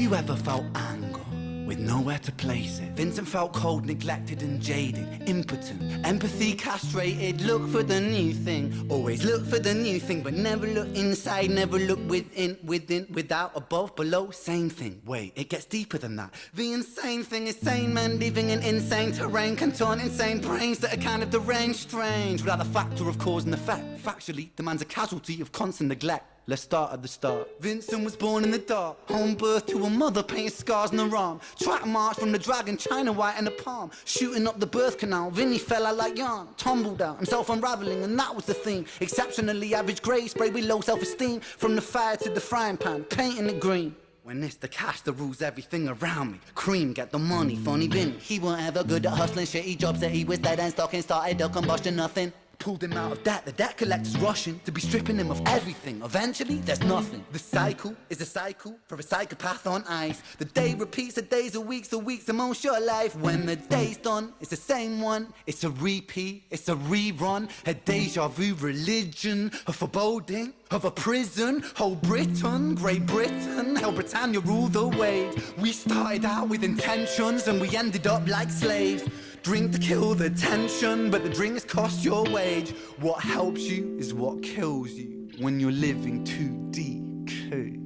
you ever felt anger with nowhere to place it? Vincent felt cold, neglected and jaded, impotent, empathy castrated. Look for the new thing, always look for the new thing, but never look inside, never look within, without, above, below. Same thing, wait, it gets deeper than that. The insane thing is sane men living in insane terrain, contort insane brains that are kind of deranged, strange, without the factor of cause and effect. Factually, the man's a casualty of constant neglect. Let's start at the start. Vincent was born in the dark, home birth to a mother painted scars on her arm. Track march from the dragon, China white in the palm. Shooting up the birth canal, Vinny fell out like yarn. Tumbled out, himself unraveling, and that was the theme. Exceptionally average grade, sprayed with low self-esteem. From the fire to the frying pan, painting it green. When it's the cash that rules everything around me. Cream, get the money, funny Vinny. He weren't ever good at hustling, shitty jobs that he was dead and stocking. Started a combustion, nothing. Pulled him out of debt, the debt collector's rushing to be stripping him of everything. Eventually, there's nothing. The cycle is a cycle for a psychopath on ice. The day repeats, the days are weeks, the weeks are most your life. When the day's done, it's the same one. It's a repeat, it's a rerun. A deja vu religion, a foreboding of a prison. Whole Britain, Great Britain, hell Britannia ruled the waves. We started out with intentions and we ended up like slaves. Drink to kill the tension, but the drinks cost your wage. What helps you is what kills you when you're living too DK.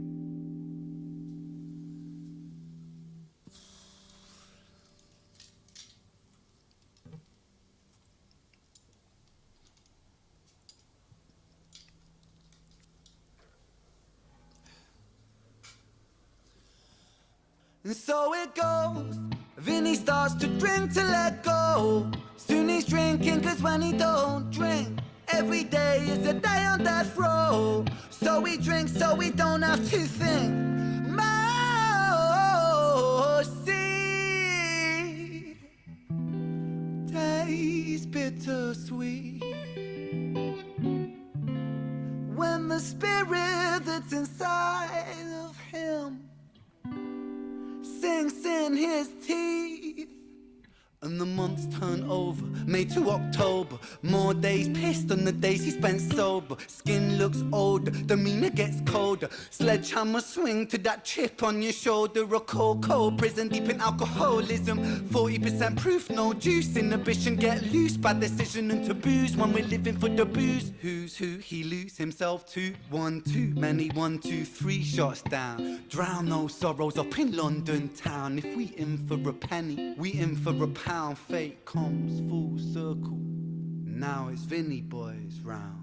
And so it goes. Vinny starts to drink to let go. Soon he's drinking, cause when he don't drink, every day is a day on death row. So he drinks so he don't have to think. Mercy, days bittersweet. When the spirit that's inside of him sinks in his teeth. And the months turn over, May to October. More days pissed than the days he spent sober. Skin looks older, demeanor gets colder. Sledgehammer swing to that chip on your shoulder. A cold prison deep in alcoholism. 40% proof, no juice. Inhibition get loose, bad decision and taboos. When we're living for the booze, who's who he lose himself to? 1, 2, many 1, 2, 3 shots down. Drown those sorrows up in London town. If we in for a penny, we in for a pound. Fate comes full circle. Now it's Vinny boys round.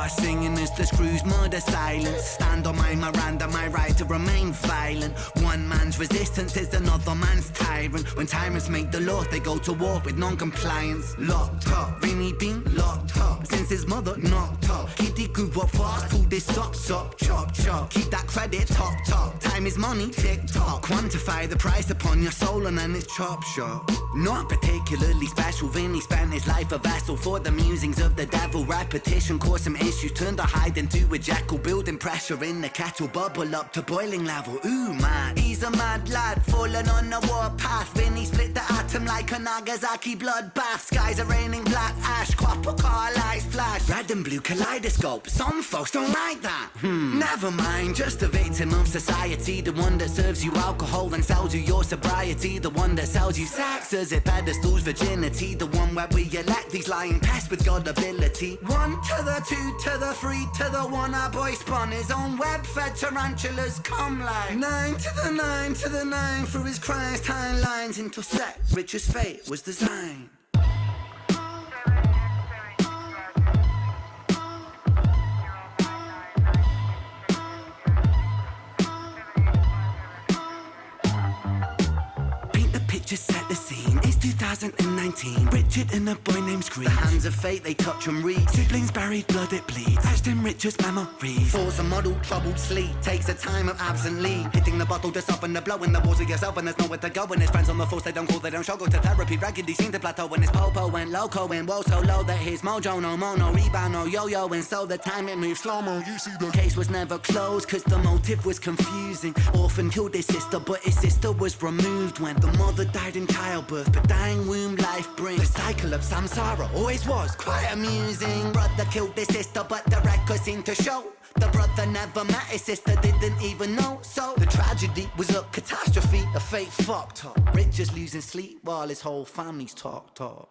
start singing as the screws murder silence. Stand on my Miranda, my right to remain violent. One man's resistance is another man's tyrant. When tyrants make the laws, they go to war with non-compliance. Locked up, Vinny been locked up since his mother knocked up. Kitty grew up fast, pulled his socks up, chop chop. Keep that credit top top. Time is money, tick tock. Quantify the price upon your soul and then it's chop shop. Not particularly special, Vinny spent his life a vessel for the musings of the devil. Repetition caused some issues, turned a hide into a jackal. Building pressure in the kettle, bubble up to boiling level. Ooh man, he's a mad lad, falling on the warpath. Vinny split the atom like a Nagasaki bloodbath. Skies are raining black ash, copper car lights flash. Red and blue kaleidoscope, some folks don't like that. Never mind, just a victim of society. The one that serves you alcohol and sells you your sobriety. The one that sells you sex as it pedestals virginity. The one where we elect these lying pests with God ability. 1 to the 2 to the 3 to the 1. Our boy spun his own web-fed tarantulas come like 9 to the 9 to the 9 through his crimes timelines into set. Richard's fate was designed. Just set the scene, it's 2019. Richard and a boy named Screech. The hands of fate, they touch and reach. Siblings buried, blood it bleeds. Etched in Richard's memories. Falls a model, troubled sleep. Takes a time of absently. Hitting the bottle to soften the blow in the walls of yourself. And there's nowhere to go. When his friends on the force, they don't call, they don't struggle to therapy. Regularly seem to plateau. When his popo went loco and woe so low that his mojo no mo, no rebound, no yo-yo. And so the time it moved slow-mo. You see the case was never closed, cause the motive was confusing. Orphan killed his sister, but his sister was removed when the mother died in childbirth, but dying womb life brings. The cycle of samsara always was quite amusing. Brother killed his sister, but the record seemed to show the brother never met his sister, didn't even know. So the tragedy was a catastrophe, a fate fucked up. Richard's losing sleep while his whole family's talked up.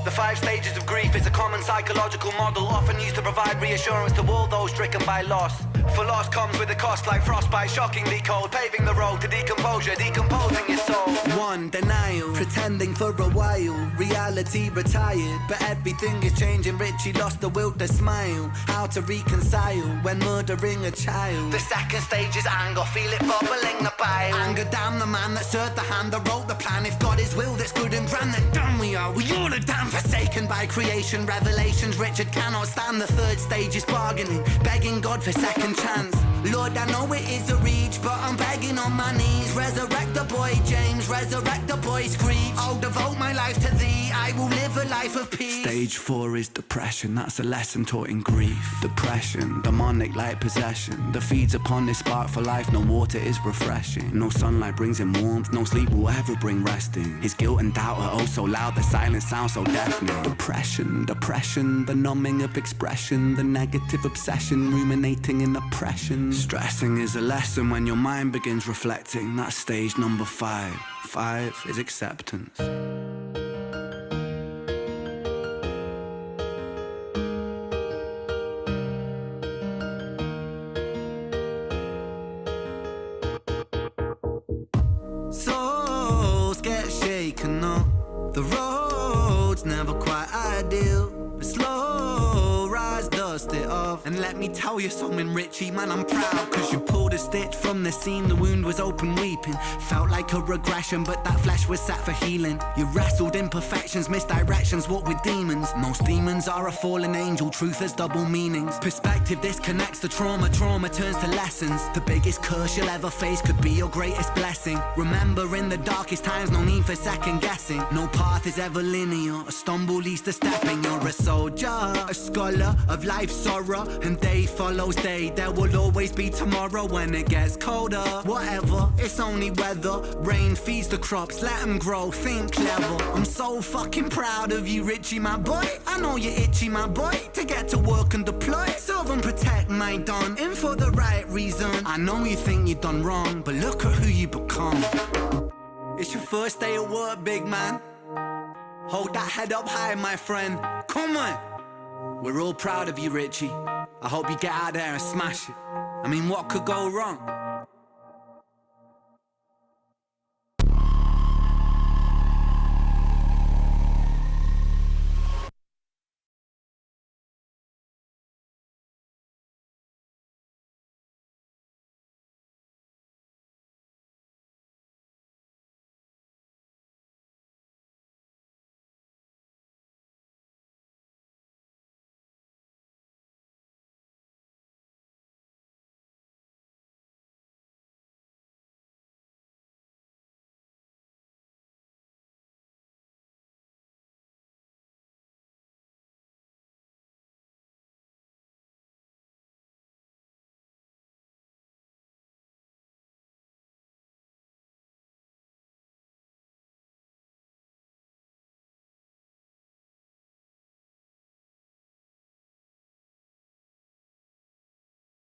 The 5 stages of grief is a common psychological model, often used to provide reassurance to all those stricken by loss. For loss comes with a cost like frostbite, shockingly cold, paving the road to decomposure, decomposing your soul. 1. Denial, pretending for a while, reality retired, but everything is changing. Richie lost the will to smile, how to reconcile when murdering a child. The 2nd stage is anger, feel it bubbling the bile. Anger down the man that served the hand that wrote the plan. If God is will that's good and grand, then damn we are all are damn forsaken by creation. Revelations Richard cannot stand. The 3rd stage is bargaining, begging God for second chance. Lord, I know it is a reach, but I'm begging on my knees. Resurrect the boy James, resurrect the boy Screech. I'll devote my life to thee, I will live a life of peace. Stage 4 is depression, that's a lesson taught in grief. Depression, demonic like possession, that feeds upon this spark for life. No water is refreshing, no sunlight brings him warmth, no sleep will ever bring resting. His guilt and doubt are oh so loud, the silence sounds so deafening. Depression, depression, the numbing of expression, the negative obsession, ruminating in oppression. Stressing is a lesson when your mind begins reflecting. That's stage number 5. 5 is acceptance. Souls get shaken up. The road's never quite ideal, but slow rise, dust it off. And let me tell you something, Richie, man, I'm proud, cause you pulled a stitch from the seam, the wound was open weeping. Felt like a regression, but that flesh was set for healing. You wrestled imperfections, misdirections, walked with demons. Most demons are a fallen angel, truth has double meanings. Perspective disconnects the trauma, trauma turns to lessons. The biggest curse you'll ever face could be your greatest blessing. Remember, in the darkest times, no need for second guessing. No path is ever linear, a stumble leads to stepping. You're a soldier, a scholar of life's sorrow, and day follows day. There will always be tomorrow when it gets colder. Whatever, it's only weather. Rain feeds the crops, let them grow, think clever. I'm so fucking proud of you, Richie, my boy. I know you're itchy, my boy, to get to work and deploy. Serve and protect my don, in for the right reason. I know you think you've done wrong, but look at who you become. It's your first day at work, big man. Hold that head up high, my friend. Come on. We're all proud of you, Richie. I hope you get out there and smash it. I mean, what could go wrong?